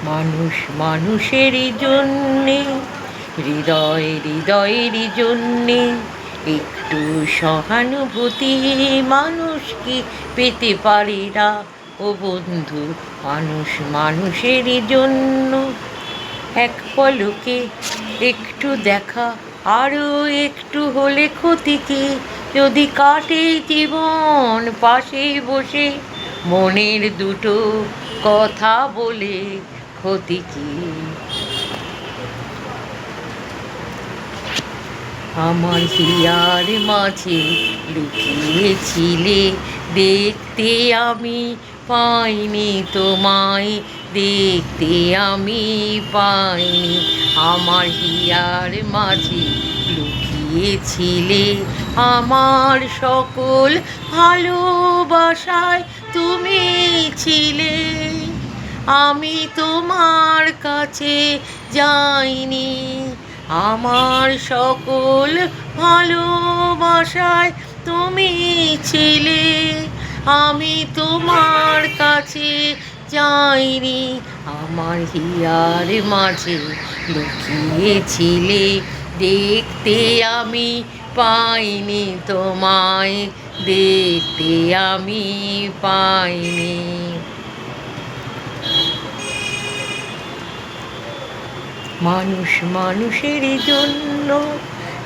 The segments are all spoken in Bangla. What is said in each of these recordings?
মানুষ মানুষেরই জন্যে, হৃদয় হৃদয়েরই জন্যে একটু সহানুভূতি মানুষ কি পেতে পারে না ও বন্ধু। মানুষ মানুষেরই জন্য এক পলকে একটু দেখা, আরও একটু হলে ক্ষতি কি? যদি কাটে জীবন পাশে বসে মনের দুটো কথা বলে, ক্ষতি কি? আমার হিয়ার মাঝে লুকিয়েছিলে, দেখতে আমি পাইনি তোমায়, দেখতে আমি পাইনি। আমার হিয়ার মাঝে লুকিয়েছিলে, আমার সকল ভালোবাসায় তুমি ছিলে। আমি তোমার কাছে যাইনি, আমার সকল ভালোবাসায় তুমি ছিলে। আমি তোমার কাছে যাইনি, আমার হিয়ার মাঝে লুকিয়েছিলে, দেখতে আমি পাইনি তোমায়, দেখতে আমি পাইনি। মানুষ মানুষেরই জন্য,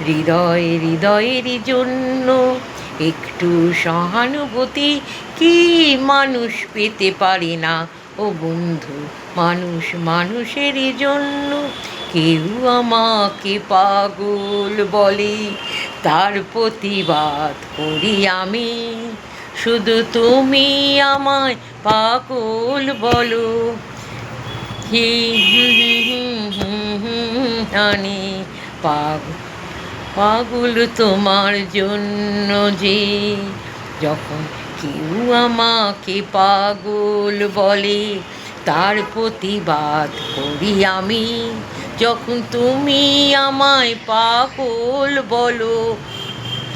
হৃদয় হৃদয়েরই জন্য একটু সহানুভূতি কি মানুষ পেতে পারে না ও বন্ধু। মানুষ মানুষেরই জন্য। কেউ আমাকে পাগল বলে, তার প্রতিবাদ করি আমি, শুধু তুমি আমায় পাগল বলো। হি আনি পাগল তোমার জন্য যে। যখন কেউ আমাকে পাগল বলে, তার প্রতিবাদ করি আমি, যখন তুমি আমায় পাগল বলো।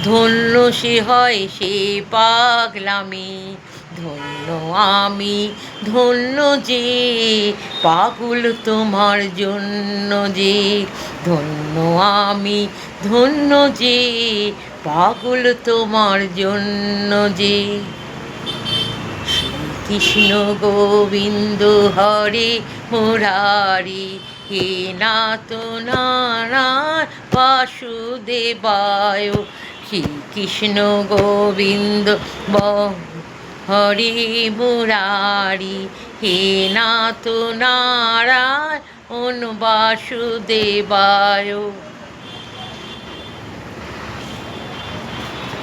ধন্য সে হয় সে পাগলামি, ধন্য আমি ধন্য যে, পাগল তোমার জন্য যে। ধন্য আমি ধন্য যে, পাগল তোমার জন্য যে। শ্রীকৃষ্ণ গোবিন্দ হরে মুরারি, হে নাথ নারায়ণ বাসুদেবায়। শ্রীকৃষ্ণ গোবিন্দ হরে মুরারি, হে নাথ নারায়ণ বাসুদেবায়।